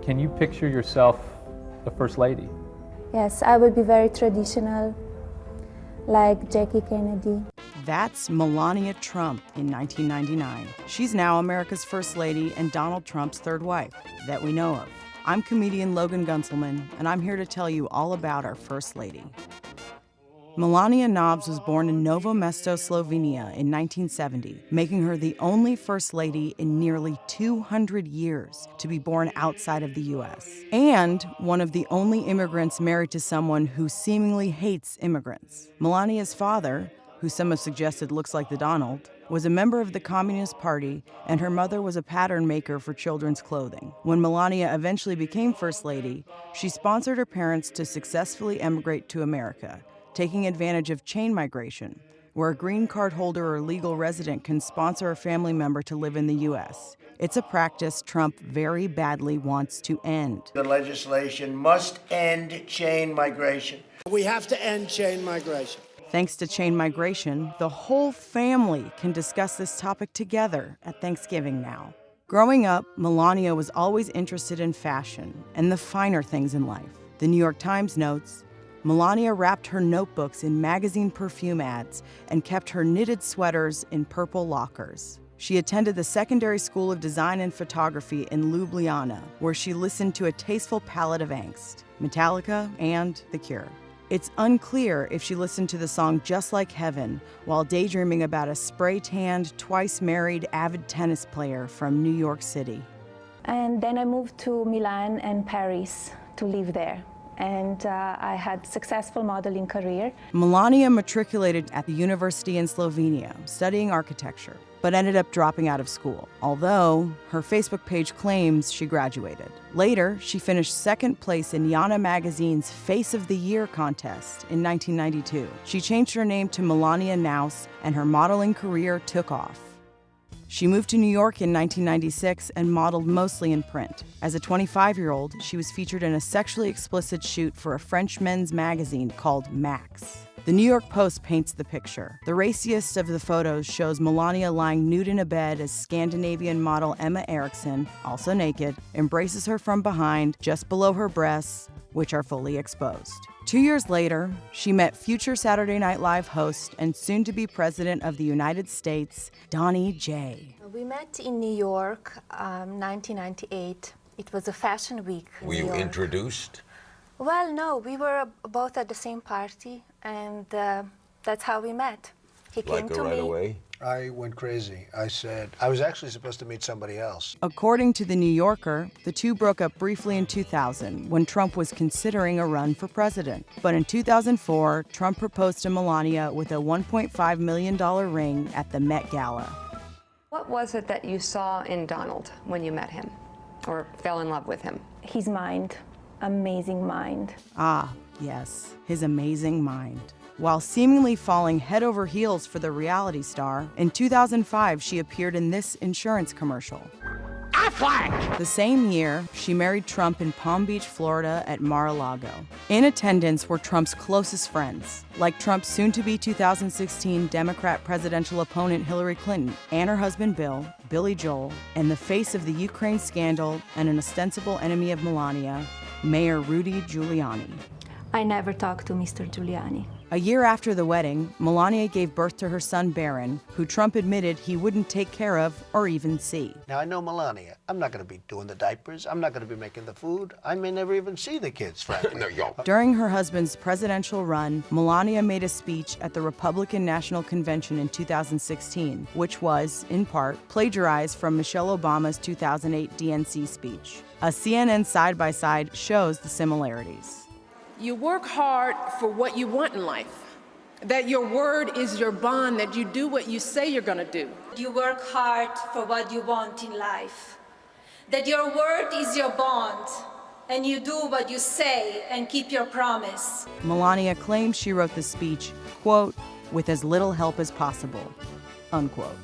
Can you picture yourself the First Lady? Yes, I would be very traditional, like Jackie Kennedy. That's Melania Trump in 1999. She's now America's First Lady and Donald Trump's third wife that we know of. I'm comedian Logan Guntzelman, and I'm here to tell you all about our First Lady. Melanija Knavs was born in Novo Mesto, Slovenia in 1970, making her the only First Lady in nearly 200 years to be born outside of the U.S. And one of the only immigrants married to someone who seemingly hates immigrants. Melania's father, who some have suggested looks like the Donald, was a member of the Communist Party, and her mother was a pattern maker for children's clothing. When Melania eventually became First Lady, she sponsored her parents to successfully emigrate to America, taking advantage of chain migration, where a green card holder or legal resident can sponsor a family member to live in the U.S. It's a practice Trump very badly wants to end. The legislation must end chain migration. We have to end chain migration. Thanks to chain migration, the whole family can discuss this topic together at Thanksgiving now. Growing up, Melania was always interested in fashion and the finer things in life. The New York Times notes, Melania wrapped her notebooks in magazine perfume ads and kept her knitted sweaters in purple lockers. She attended the Secondary School of Design and Photography in Ljubljana, where she listened to a tasteful palette of angst, Metallica and The Cure. It's unclear if she listened to the song Just Like Heaven while daydreaming about a spray-tanned, twice-married avid tennis player from New York City. And then I moved to Milan and Paris to live there. And I had a successful modeling career. Melania matriculated at the university in Slovenia, studying architecture, but ended up dropping out of school, although her Facebook page claims she graduated. Later, she finished second place in Yana magazine's Face of the Year contest in 1992. She changed her name to Melanija Knavs, and her modeling career took off. She moved to New York in 1996 and modeled mostly in print. As a 25-year-old, she was featured in a sexually explicit shoot for a French men's magazine called Max. The New York Post paints the picture. The raciest of the photos shows Melania lying nude in a bed as Scandinavian model Emma Eriksson, also naked, embraces her from behind, just below her breasts, which are fully exposed. 2 years later, she met future Saturday Night Live host and soon-to-be president of the United States, Donnie J. We met in New York, 1998. It was a fashion week in Were New you York. introduced? Well, no, we were both at the same party, and that's how we met. He came Like to right me. away? I went crazy. I said, I was actually supposed to meet somebody else. According to The New Yorker, the two broke up briefly in 2000 when Trump was considering a run for president. But in 2004, Trump proposed to Melania with a $1.5 million ring at the Met Gala. What was it that you saw in Donald when you met him or fell in love with him? His mind, amazing mind. Ah, yes, his amazing mind. While seemingly falling head over heels for the reality star, in 2005 she appeared in this insurance commercial. The same year, she married Trump in Palm Beach, Florida at Mar-a-Lago. In attendance were Trump's closest friends, like Trump's soon-to-be 2016 Democrat presidential opponent Hillary Clinton, and her husband Bill, Billy Joel, and the face of the Ukraine scandal and an ostensible enemy of Melania, Mayor Rudy Giuliani. I never talked to Mr. Giuliani. A year after the wedding, Melania gave birth to her son Barron, who Trump admitted he wouldn't take care of or even see. Now, I know Melania. I'm not going to be doing the diapers. I'm not going to be making the food. I may never even see the kids, frankly. No, yo. During her husband's presidential run, Melania made a speech at the Republican National Convention in 2016, which was, in part, plagiarized from Michelle Obama's 2008 DNC speech. A CNN side-by-side shows the similarities. You work hard for what you want in life, that your word is your bond, that you do what you say you're going to do. You work hard for what you want in life, that your word is your bond, and you do what you say and keep your promise. Melania claims she wrote the speech, quote, with as little help as possible, unquote.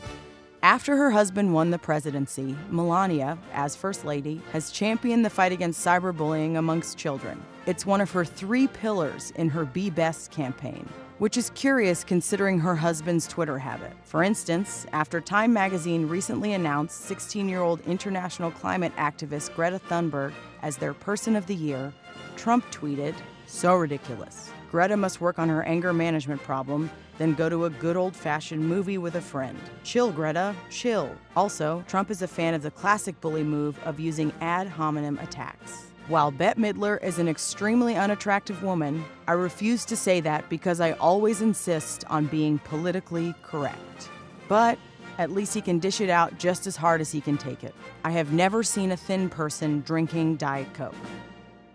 After her husband won the presidency, Melania, as First Lady, has championed the fight against cyberbullying amongst children. It's one of her 3 pillars in her Be Best campaign, which is curious considering her husband's Twitter habit. For instance, after Time magazine recently announced 16-year-old international climate activist Greta Thunberg as their Person of the Year, Trump tweeted, "So ridiculous. Greta must work on her anger management problem, then go to a good old-fashioned movie with a friend. Chill, Greta, chill." Also, Trump is a fan of the classic bully move of using ad hominem attacks. While Bette Midler is an extremely unattractive woman, I refuse to say that because I always insist on being politically correct. But at least he can dish it out just as hard as he can take it. I have never seen a thin person drinking Diet Coke.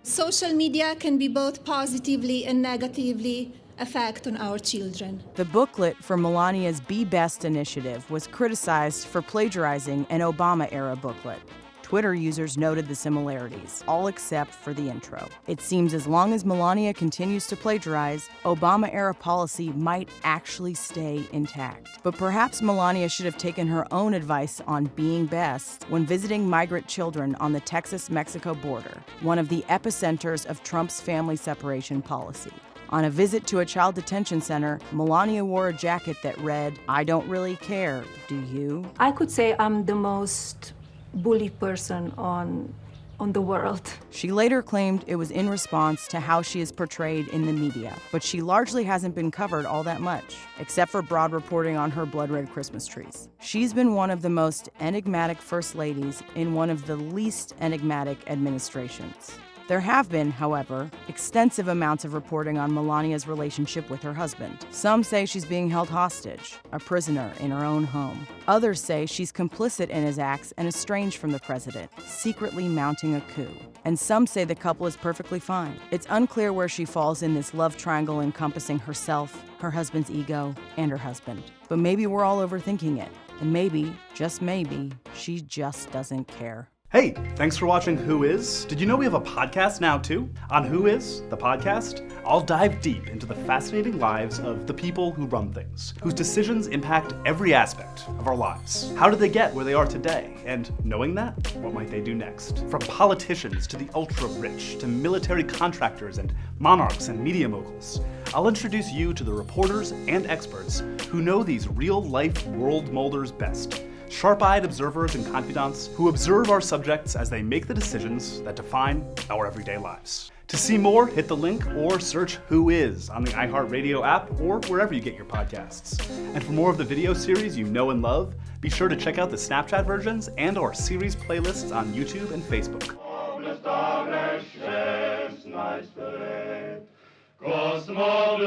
Social media can be both positively and negatively affect on our children. The booklet for Melania's Be Best initiative was criticized for plagiarizing an Obama-era booklet. Twitter users noted the similarities, all except for the intro. It seems as long as Melania continues to plagiarize, Obama-era policy might actually stay intact. But perhaps Melania should have taken her own advice on being best when visiting migrant children on the Texas-Mexico border, one of the epicenters of Trump's family separation policy. On a visit to a child detention center, Melania wore a jacket that read, "I don't really care, do you?" I could say I'm the most bullied person on the world. She later claimed it was in response to how she is portrayed in the media, but she largely hasn't been covered all that much, except for broad reporting on her blood-red Christmas trees. She's been one of the most enigmatic first ladies in one of the least enigmatic administrations. There have been, however, extensive amounts of reporting on Melania's relationship with her husband. Some say she's being held hostage, a prisoner in her own home. Others say she's complicit in his acts and estranged from the president, secretly mounting a coup. And some say the couple is perfectly fine. It's unclear where she falls in this love triangle encompassing herself, her husband's ego, and her husband. But maybe we're all overthinking it. And maybe, just maybe, she just doesn't care. Hey, thanks for watching Who Is? Did you know we have a podcast now too? On Who Is, the podcast, I'll dive deep into the fascinating lives of the people who run things, whose decisions impact every aspect of our lives. How did they get where they are today? And knowing that, what might they do next? From politicians to the ultra-rich, to military contractors and monarchs and media moguls, I'll introduce you to the reporters and experts who know these real-life world molders best. Sharp-eyed observers and confidants who observe our subjects as they make the decisions that define our everyday lives. To see more, hit the link or search Who Is on the iHeartRadio app or wherever you get your podcasts. And for more of the video series you know and love, be sure to check out the Snapchat versions and our series playlists on YouTube and Facebook. Kosmo